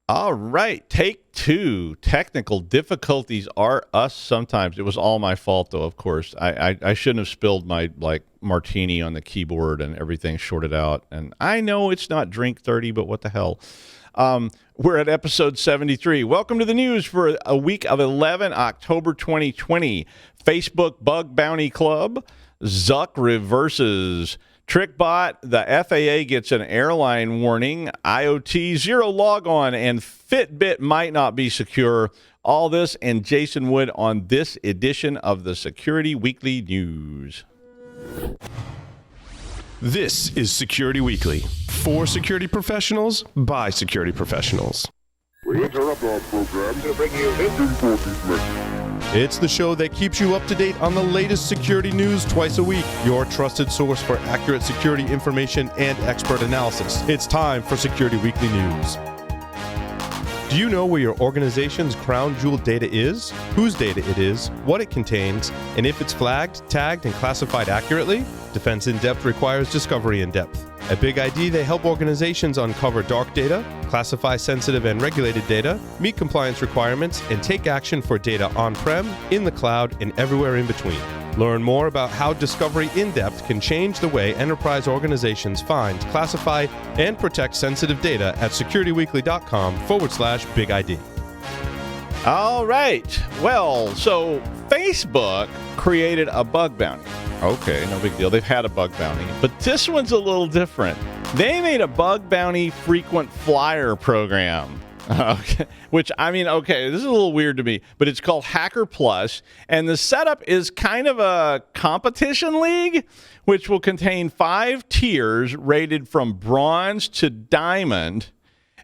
All right, take two. Technical difficulties are us sometimes. It was all my fault, though, of course. I shouldn't have spilled my, martini on the keyboard and everything shorted out. And I know it's not drink 30, but what the hell. We're at episode 73. Welcome to the news for a week of 11, October 2020. Facebook Bug Bounty Club. Zuck reverses. TrickBot, the FAA gets an airline warning, IoT zero logon, and Fitbit might not be secure. All this and Jason Wood on this edition of the Security Weekly News. This is Security Weekly, for security professionals, by security professionals. We interrupt our program to bring you this important message. It's the show that keeps you up to date on the latest security news twice a week. Your trusted source for accurate security information and expert analysis. It's time for Security Weekly News. Do you know where your organization's crown jewel data is, whose data it is, what it contains, and if it's flagged, tagged, and classified accurately? Defense in Depth requires Discovery in Depth. At Big ID, they help organizations uncover dark data, classify sensitive and regulated data, meet compliance requirements, and take action for data on-prem, in the cloud, and everywhere in between. Learn more about how Discovery in Depth can change the way enterprise organizations find, classify, and protect sensitive data at securityweekly.com/Big ID. All right. Well, so Facebook created a bug bounty. Okay, no big deal. They've had a bug bounty. But this one's a little different. They made a bug bounty frequent flyer program. Okay. Which, this is a little weird to me, but it's called Hacker Plus, and the setup is kind of a competition league, which will contain 5 tiers rated from bronze to diamond,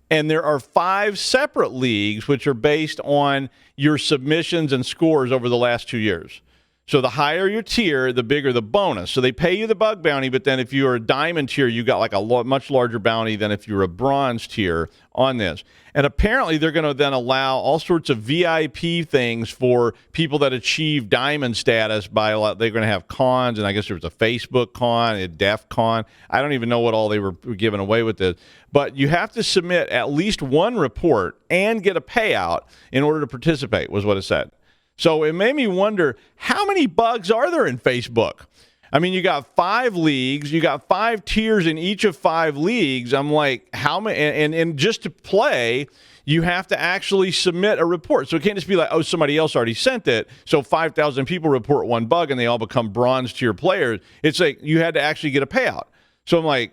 and there are 5 separate leagues which are based on your submissions and scores over the last 2 years. So the higher your tier, the bigger the bonus. So they pay you the bug bounty, but then if you're a diamond tier, you got much larger bounty than if you're a bronze tier on this. And apparently they're going to then allow all sorts of VIP things for people that achieve diamond status they're going to have cons, and I guess there was a Facebook con, a DEF con. I don't even know what all they were giving away with this. But you have to submit at least one report and get a payout in order to participate, was what it said. So it made me wonder, how many bugs are there in Facebook? You got 5 leagues, you got 5 tiers in each of 5 leagues. I'm like, how many? And just to play, you have to actually submit a report. So it can't just be like, oh, somebody else already sent it, so 5,000 people report one bug and they all become bronze tier players. It's like you had to actually get a payout. So I'm like,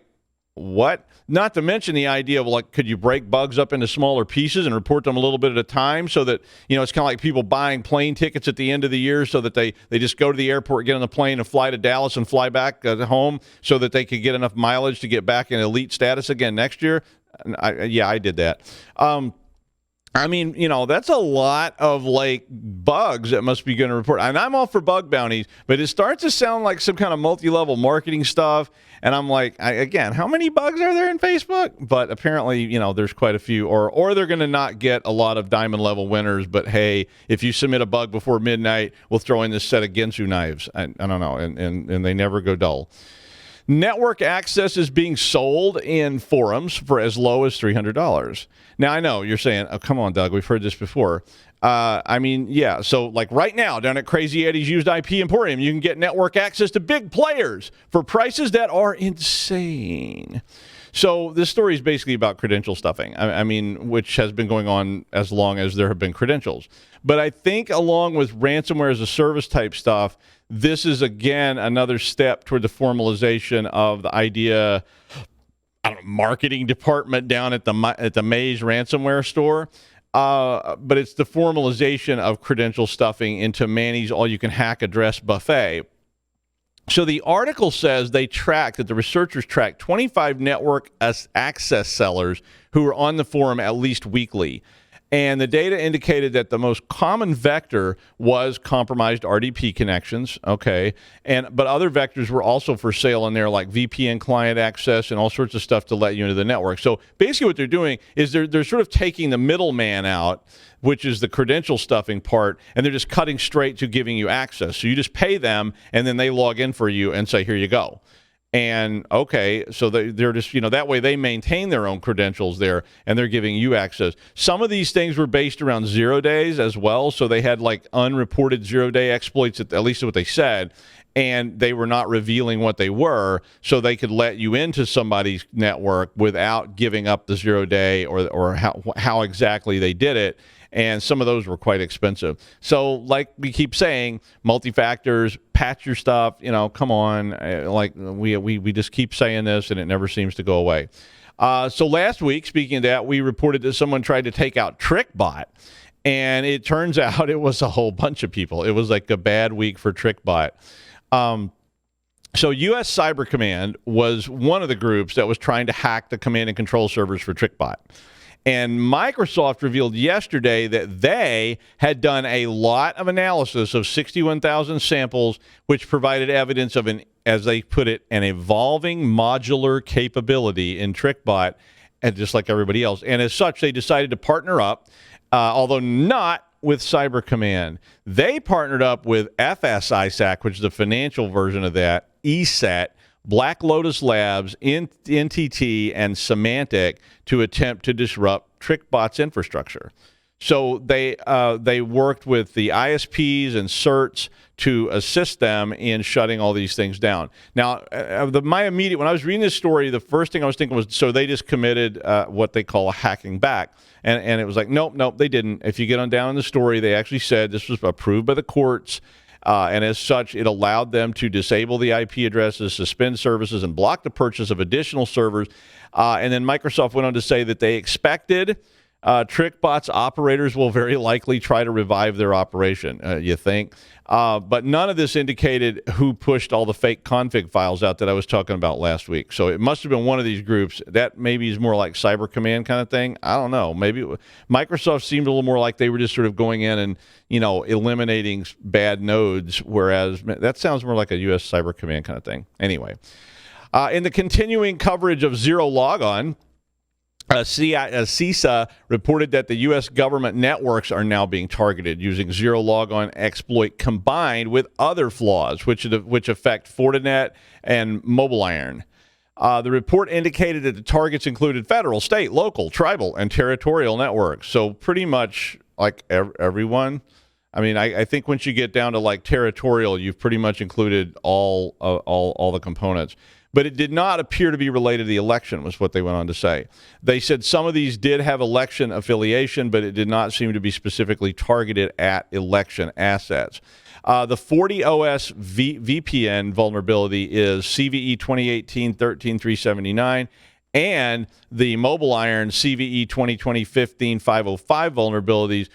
what? Not to mention the idea of could you break bugs up into smaller pieces and report them a little bit at a time so that, it's kind of like people buying plane tickets at the end of the year so that they just go to the airport, get on the plane and fly to Dallas and fly back home so that they could get enough mileage to get back in elite status again next year. I did that. That's a lot of bugs that must be going to report. And I'm all for bug bounties, but it starts to sound like some kind of multi-level marketing stuff. And I'm like, how many bugs are there in Facebook? But apparently, there's quite a few. Or they're going to not get a lot of diamond level winners. But hey, if you submit a bug before midnight, we'll throw in this set of Ginsu knives. I don't know. And they never go dull. Network access is being sold in forums for as low as $300. Now, I know you're saying, oh, come on, Doug, we've heard this before. So right now down at Crazy Eddie's Used IP Emporium, you can get network access to big players for prices that are insane. So this story is basically about credential stuffing, which has been going on as long as there have been credentials. But I think along with ransomware as a service type stuff, this is, again, another step toward the formalization of the idea, marketing department down at the Maze ransomware store. But it's the formalization of credential stuffing into Manny's all-you-can-hack address buffet. So the article says the researchers tracked 25 network access sellers who were on the forum at least weekly. And the data indicated that the most common vector was compromised RDP connections, okay? But other vectors were also for sale in there, like VPN client access and all sorts of stuff to let you into the network. So basically what they're doing is they're sort of taking the middleman out, which is the credential stuffing part, and they're just cutting straight to giving you access. So you just pay them, and then they log in for you and say, here you go. And okay, so they're just, that way they maintain their own credentials there, and they're giving you access. Some of these things were based around 0 days as well, so they had like unreported 0-day exploits, at least what they said, and they were not revealing what they were, so they could let you into somebody's network without giving up the 0-day or how exactly they did it. And some of those were quite expensive. So like we keep saying, multi-factors, patch your stuff, come on. Like we just keep saying this, and it never seems to go away. So last week, speaking of that, we reported that someone tried to take out TrickBot, and it turns out it was a whole bunch of people. It was like a bad week for TrickBot. So U.S. Cyber Command was one of the groups that was trying to hack the command and control servers for TrickBot. And Microsoft revealed yesterday that they had done a lot of analysis of 61,000 samples, which provided evidence of as they put it, an evolving modular capability in TrickBot, and just like everybody else. And as such, they decided to partner up, although not with Cyber Command. They partnered up with FSISAC, which is the financial version of that, ESET, Black Lotus Labs, NTT, and Symantec to attempt to disrupt TrickBot's infrastructure. So they worked with the ISPs and certs to assist them in shutting all these things down. Now, when I was reading this story, the first thing I was thinking was, so they just committed what they call a hacking back. And it was like, nope, they didn't. If you get on down in the story, they actually said this was approved by the courts. And as such, it allowed them to disable the IP addresses, suspend services, and block the purchase of additional servers. And then Microsoft went on to say that they expected TrickBot's operators will very likely try to revive their operation, you think. But none of this indicated who pushed all the fake config files out that I was talking about last week. So it must have been one of these groups. That maybe is more like Cyber Command kind of thing. I don't know. Maybe Microsoft seemed a little more like they were just sort of going in and, eliminating bad nodes, whereas that sounds more like a U.S. Cyber Command kind of thing. Anyway, in the continuing coverage of Zero Logon, CISA reported that the U.S. government networks are now being targeted using Zero Logon exploit combined with other flaws, which affect Fortinet and MobileIron. The report indicated that the targets included federal, state, local, tribal, and territorial networks. So pretty much like everyone. I mean, I think once you get down to like territorial, you've pretty much included all the components. But it did not appear to be related to the election, was what they went on to say. They said some of these did have election affiliation, but it did not seem to be specifically targeted at election assets. The 40OS VPN vulnerability is CVE 2018-13379, and the MobileIron CVE 2020-15-505 vulnerabilities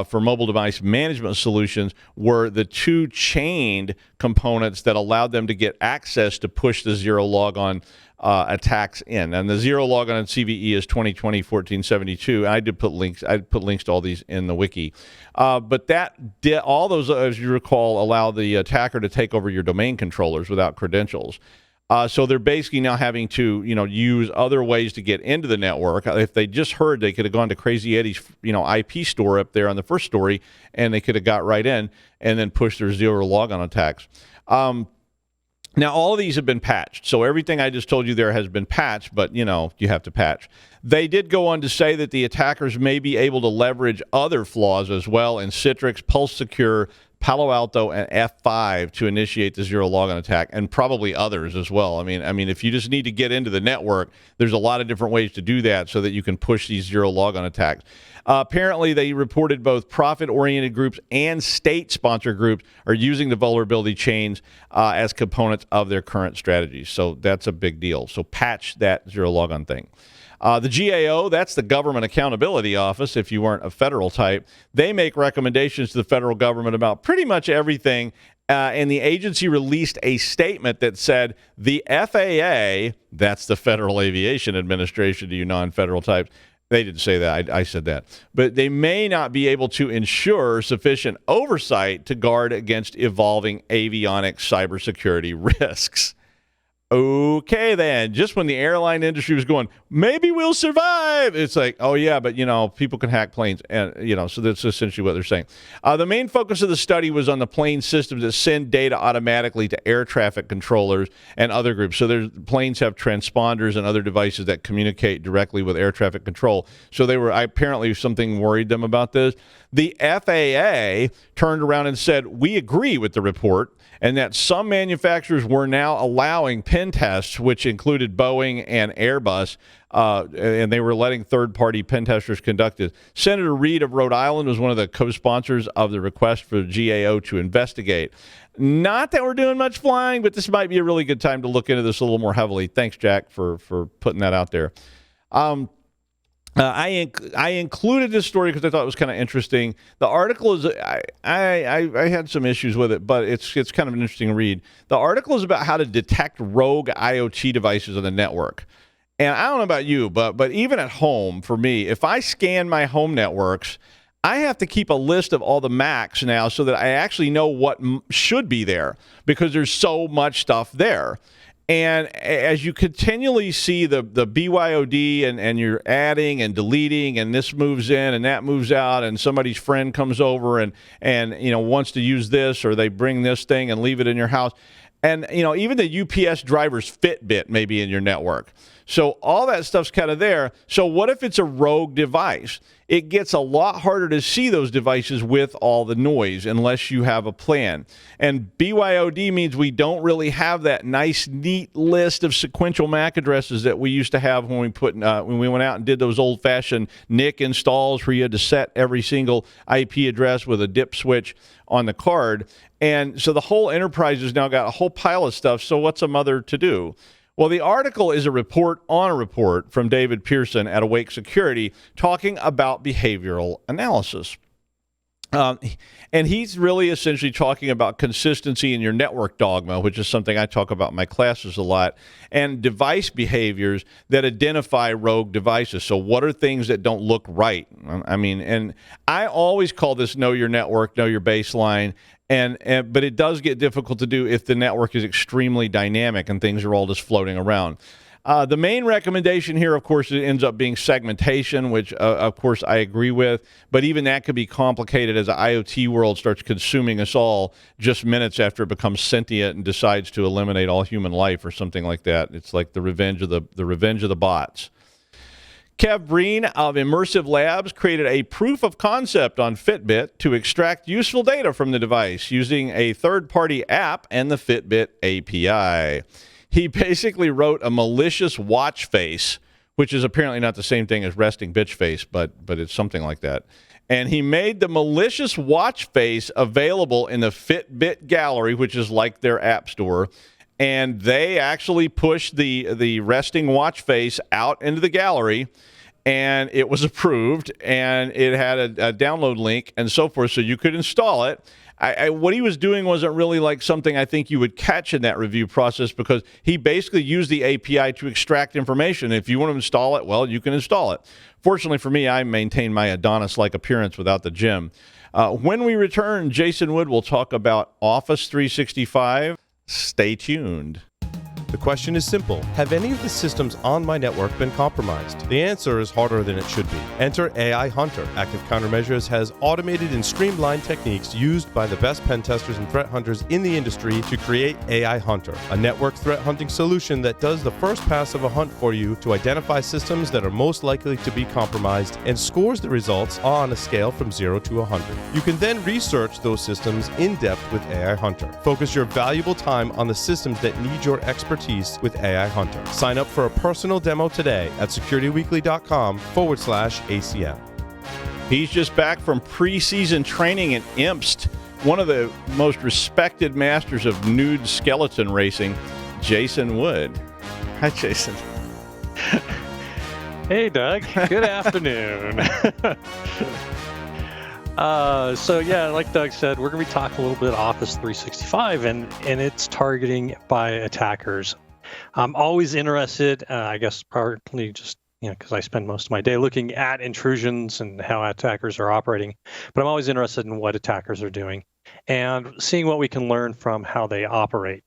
for mobile device management solutions were the two chained components that allowed them to get access to push the Zero Logon attacks in. And the Zero Logon on CVE is 2020-1472. I did put links. I put links to all these in the wiki. But all those, as you recall, allow the attacker to take over your domain controllers without credentials. So they're basically now having to, use other ways to get into the network. If they just heard, they could have gone to Crazy Eddie's, IP store up there on the first story, and they could have got right in and then pushed their Zero Logon attacks. Now, all of these have been patched. So everything I just told you there has been patched, but, you have to patch. They did go on to say that the attackers may be able to leverage other flaws as well in Citrix, Pulse Secure, Palo Alto, and F5 to initiate the Zero Logon attack, and probably others as well. I mean, if you just need to get into the network, there's a lot of different ways to do that so that you can push these Zero Logon attacks. Apparently, they reported both profit-oriented groups and state-sponsored groups are using the vulnerability chains as components of their current strategies. So that's a big deal. So patch that Zero Logon thing. The GAO, that's the Government Accountability Office, if you weren't a federal type, they make recommendations to the federal government about pretty much everything, and the agency released a statement that said the FAA, that's the Federal Aviation Administration to you non-federal types, they didn't say that, I said that, but they may not be able to ensure sufficient oversight to guard against evolving avionics cybersecurity risks. okay, then, just when the airline industry was going, maybe we'll survive, it's like, oh yeah, but people can hack planes, and so that's essentially what they're saying. The main focus of the study was on the plane systems that send data automatically to air traffic controllers and other groups. So their planes have transponders and other devices that communicate directly with air traffic control. So they were apparently something worried them about this. The FAA turned around and said, we agree with the report, and that some manufacturers were now allowing pen tests, which included Boeing and Airbus, and they were letting third-party pen testers conduct it. Senator Reid of Rhode Island was one of the co-sponsors of the request for the GAO to investigate. Not that we're doing much flying, but this might be a really good time to look into this a little more heavily. Thanks, Jack, for putting that out there. I included this story because I thought it was kind of interesting. The article is I had some issues with it, but it's kind of an interesting read. The article is about how to detect rogue IoT devices on the network. And I don't know about you, but even at home, for me, if I scan my home networks, I have to keep a list of all the Macs now so that I actually know what should be there because there's so much stuff there. And as you continually see the BYOD and you're adding and deleting and this moves in and that moves out and somebody's friend comes over and wants to use this or they bring this thing and leave it in your house. And, even the UPS driver's Fitbit may be in your network. So all that stuff's kind of there. So what if it's a rogue device? It gets a lot harder to see those devices with all the noise unless you have a plan. And BYOD means we don't really have that nice, neat list of sequential MAC addresses that we used to have when we went out and did those old-fashioned NIC installs where you had to set every single IP address with a dip switch on the card. And so the whole enterprise has now got a whole pile of stuff. So what's a mother to do? Well, the article is a report on a report from David Pearson at Awake Security talking about behavioral analysis. And he's really essentially talking about consistency in your network dogma, which is something I talk about in my classes a lot, and device behaviors that identify rogue devices. So what are things that don't look right? And I always call this know your network, know your baseline. But it does get difficult to do if the network is extremely dynamic and things are all just floating around. The main recommendation here, of course, it ends up being segmentation, which, of course, I agree with. But even that could be complicated as the IoT world starts consuming us all just minutes after it becomes sentient and decides to eliminate all human life or something like that. It's like the revenge of the bots. Kev Breen of Immersive Labs created a proof of concept on Fitbit to extract useful data from the device using a third-party app and the Fitbit API. He basically wrote a malicious watch face, which is apparently not the same thing as resting bitch face, but it's something like that. And he made the malicious watch face available in the Fitbit gallery, which is like their app store. And they actually pushed the resting watch face out into the gallery, and it was approved, and it had a download link and so forth, so you could install it. What he was doing wasn't really like something I think you would catch in that review process because he basically used the API to extract information. If you want to install it, well, you can install it. Fortunately for me, I maintain my Adonis-like appearance without the gym. When we return, Jason Wood will talk about Office 365. Stay tuned. The question is simple. Have any of the systems on my network been compromised? The answer is harder than it should be. Enter AI Hunter. Active Countermeasures has automated and streamlined techniques used by the best pen testers and threat hunters in the industry to create AI Hunter, a network threat hunting solution that does the first pass of a hunt for you to identify systems that are most likely to be compromised and scores the results on a scale from 0 to 100. You can then research those systems in depth with AI Hunter. Focus your valuable time on the systems that need your expertise with AI Hunter. Sign up for a personal demo today at securityweekly.com/ACM. He's just back from preseason training in IMST, one of the most respected masters of nude skeleton racing, Jason Wood. Hi, Jason. Hey, Doug. Good afternoon. Like Doug said, we're going to be talking a little bit Office 365 and its targeting by attackers. I'm always interested, I guess partly just because I spend most of my day looking at intrusions and how attackers are operating, but I'm always interested in what attackers are doing and seeing what we can learn from how they operate.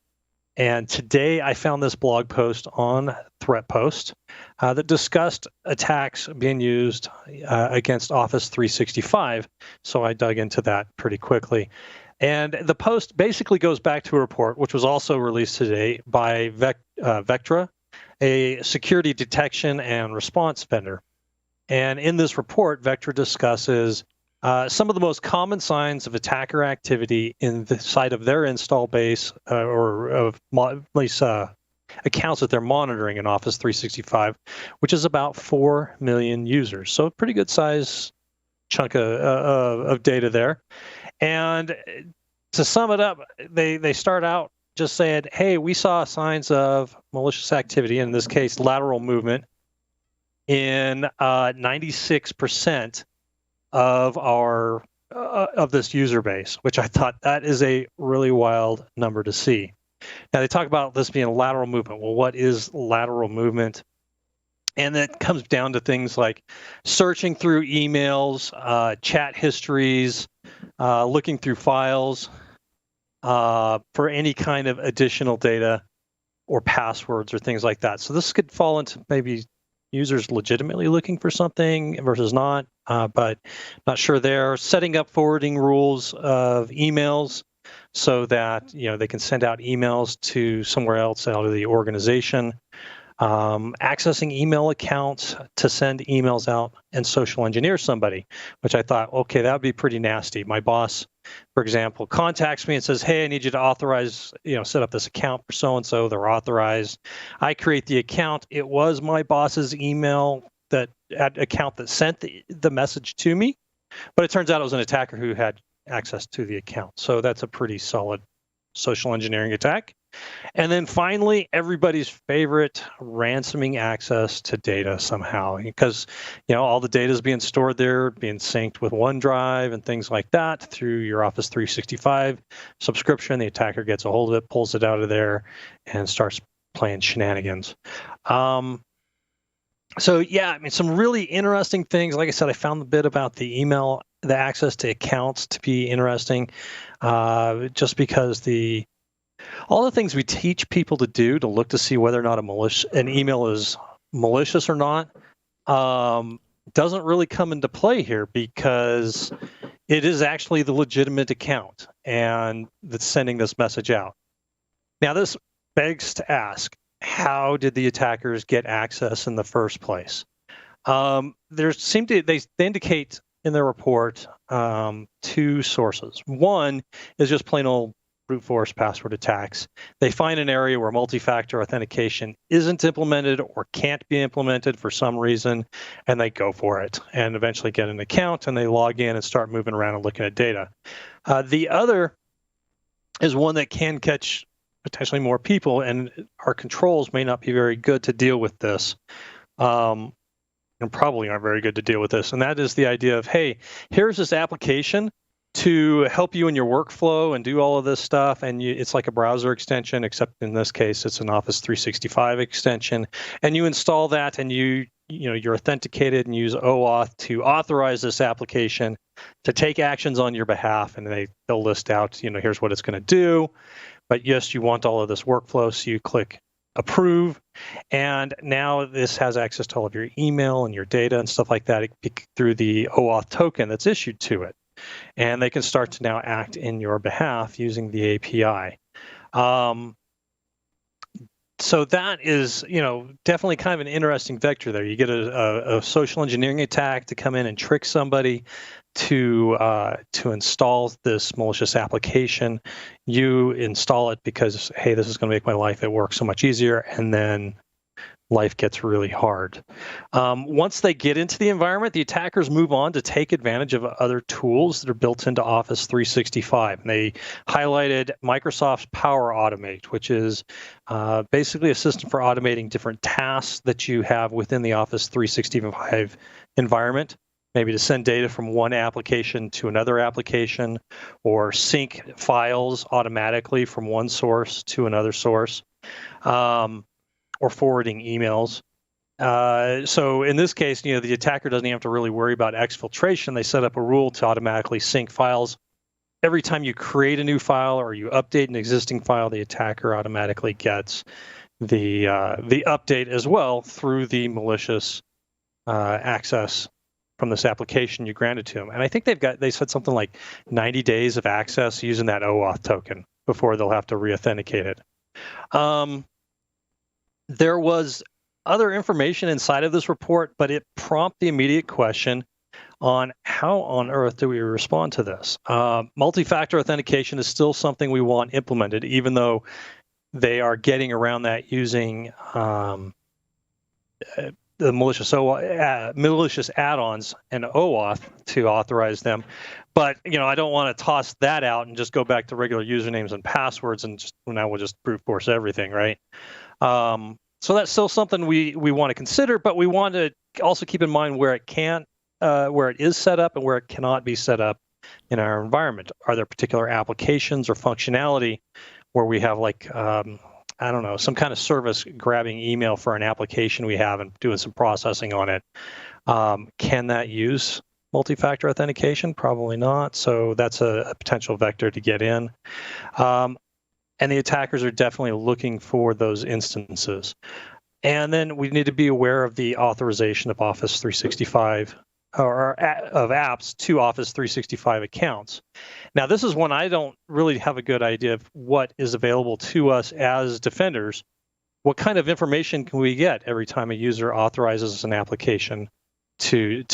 And today I found this blog post on ThreatPost that discussed attacks being used against Office 365. So I dug into that pretty quickly. And the post basically goes back to a report, which was also released today by Vectra, a security detection and response vendor. And in this report, Vectra discusses some of the most common signs of attacker activity inside of their install base or of at least accounts that they're monitoring in Office 365, which is about 4 million users. So a pretty good size chunk of data there. And to sum it up, they start out just saying, hey, we saw signs of malicious activity, in this case, lateral movement, in 96% of our of this user base, which I thought that is a really wild number to see. Now they talk about this being lateral movement. Well, what is lateral movement? And that comes down to things like searching through emails, chat histories, looking through files for any kind of additional data or passwords or things like that. So this could fall into maybe users legitimately looking for something versus not, but not sure there. Setting up forwarding rules of emails so that they can send out emails to somewhere else out of the organization. Accessing email accounts to send emails out and social engineer somebody, which I thought, okay, that would be pretty nasty. My boss, for example, contacts me and says, hey, I need you to authorize, set up this account for so-and-so. They're authorized. I create the account. It was my boss's email account that sent the message to me, but it turns out it was an attacker who had access to the account. So that's a pretty solid social engineering attack. And then finally, everybody's favorite, ransoming access to data somehow, because all the data is being stored there, being synced with OneDrive and things like that through your Office 365 subscription. The attacker gets a hold of it, pulls it out of there, and starts playing shenanigans. So yeah, some really interesting things. Like I said, I found the bit about the email, the access to accounts to be interesting, just because all the things we teach people to do to look to see whether or not an email is malicious or not doesn't really come into play here, because it is actually the legitimate account and that's sending this message out. Now, this begs to ask, how did the attackers get access in the first place? They indicate in their report two sources. One is just plain old brute force password attacks. They find an area where multi-factor authentication isn't implemented or can't be implemented for some reason, and they go for it and eventually get an account, and they log in and start moving around and looking at data. The other is one that can catch potentially more people, and our controls may not be very good to deal with this. And probably aren't very good to deal with this. And that is the idea of, hey, here's this application to help you in your workflow and do all of this stuff. And it's like a browser extension, except in this case, it's an Office 365 extension. And you install that, and you're authenticated and use OAuth to authorize this application to take actions on your behalf. And they'll list out, here's what it's going to do. But yes, you want all of this workflow, so you click approve. And now this has access to all of your email and your data and stuff like that through the OAuth token that's issued to it. And they can start to now act in your behalf using the API. So that is, definitely kind of an interesting vector there. You get a social engineering attack to come in and trick somebody to install this malicious application. You install it because, hey, this is going to make my life at work so much easier, and then life gets really hard. Once they get into the environment, the attackers move on to take advantage of other tools that are built into Office 365. And they highlighted Microsoft's Power Automate, which is basically a system for automating different tasks that you have within the Office 365 environment, maybe to send data from one application to another application, or sync files automatically from one source to another source. Or forwarding emails. So in this case, the attacker doesn't have to really worry about exfiltration. They set up a rule to automatically sync files every time you create a new file or you update an existing file, the attacker automatically gets the update as well through the malicious access from this application you granted to them. And I think they said something like 90 days of access using that OAuth token before they'll have to re-authenticate it. There was other information inside of this report, but it prompted the immediate question on how on earth do we respond to this? Multi-factor authentication is still something we want implemented, even though they are getting around that using the malicious add-ons and OAuth to authorize them. But I don't want to toss that out and just go back to regular usernames and passwords and now we'll just brute force everything, right? So that's still something we want to consider, but we want to also keep in mind where it is set up and where it cannot be set up in our environment. Are there particular applications or functionality where we have some kind of service grabbing email for an application we have and doing some processing on it? Can that use multi-factor authentication? Probably not. So that's a potential vector to get in. And the attackers are definitely looking for those instances. And then we need to be aware of the authorization of Office 365 or of apps to Office 365 accounts. Now, this is one I don't really have a good idea of what is available to us as defenders. What kind of information can we get every time a user authorizes an application to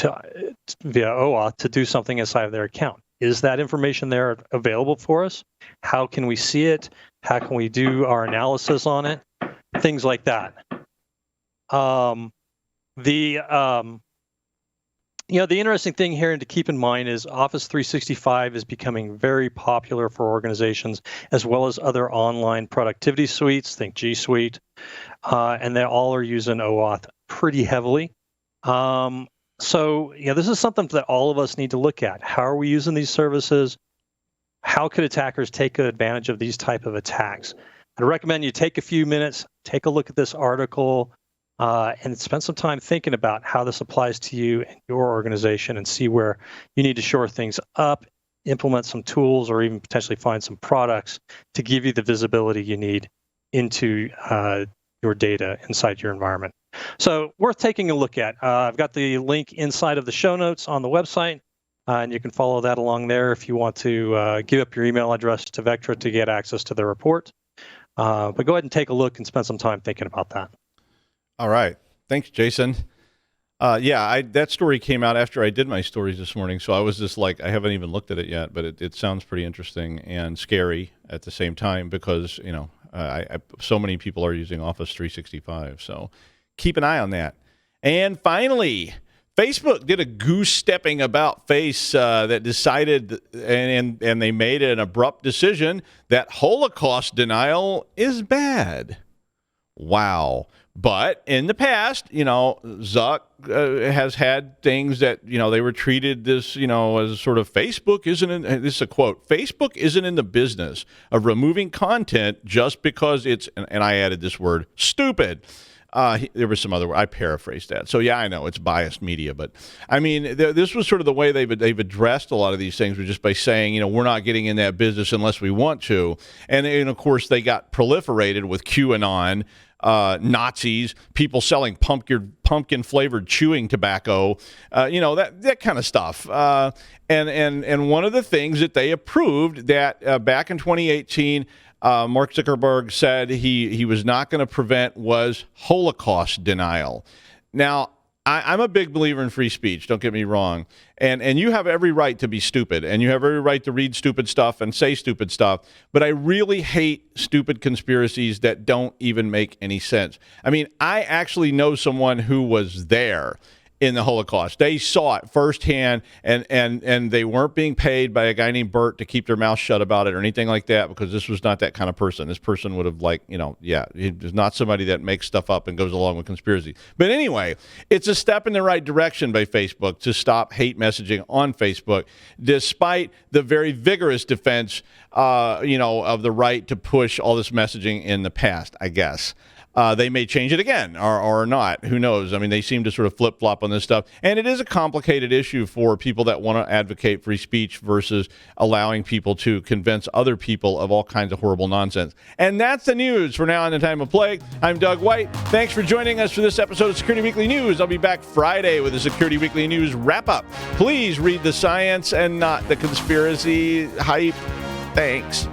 via OAuth to do something inside of their account? Is that information there available for us? How can we see it? How can we do our analysis on it? Things like that. The interesting thing here and to keep in mind is Office 365 is becoming very popular for organizations as well as other online productivity suites, think G Suite, and they all are using OAuth pretty heavily. So this is something that all of us need to look at. How are we using these services? How could attackers take advantage of these type of attacks? I'd recommend you take a few minutes, take a look at this article, and spend some time thinking about how this applies to you and your organization and see where you need to shore things up, implement some tools, or even potentially find some products to give you the visibility you need into your data inside your environment. So worth taking a look at. I've got the link inside of the show notes on the website, and you can follow that along there if you want to give up your email address to Vectra to get access to the report. But go ahead and take a look and spend some time thinking about that. All right. Thanks, Jason. That story came out after I did my stories this morning, so I was just like, I haven't even looked at it yet, but it sounds pretty interesting and scary at the same time because, so many people are using Office 365, so keep an eye on that. And finally, Facebook did a goose-stepping about face that decided, and they made an abrupt decision that Holocaust denial is bad. Wow. But in the past, Zuck has had things that, they were treated this, as sort of this is a quote, Facebook isn't in the business of removing content just because it's, and I added this word, stupid. There was some other word. I paraphrased that. So, yeah, I know it's biased media. But, I mean, this was sort of the way they've addressed a lot of these things, was just by saying, we're not getting in that business unless we want to. And of course, they got proliferated with QAnon, Nazis, people selling pumpkin-flavored chewing tobacco, that kind of stuff. And one of the things that they approved that back in 2018, Mark Zuckerberg said he was not going to prevent was Holocaust denial. Now, I'm a big believer in free speech, don't get me wrong. And you have every right to be stupid, and you have every right to read stupid stuff and say stupid stuff, but I really hate stupid conspiracies that don't even make any sense. I mean, I actually know someone who was there in the Holocaust. They saw it firsthand, and they weren't being paid by a guy named Bert to keep their mouth shut about it or anything like that, because this was not that kind of person. This person would have he's not somebody that makes stuff up and goes along with conspiracy. But anyway, it's a step in the right direction by Facebook to stop hate messaging on Facebook, despite the very vigorous defense, of the right to push all this messaging in the past, I guess. They may change it again or not. Who knows? I mean, they seem to sort of flip-flop on this stuff. And it is a complicated issue for people that want to advocate free speech versus allowing people to convince other people of all kinds of horrible nonsense. And that's the news for Now in the Time of Plague. I'm Doug White. Thanks for joining us for this episode of Security Weekly News. I'll be back Friday with the Security Weekly News wrap-up. Please read the science and not the conspiracy hype. Thanks.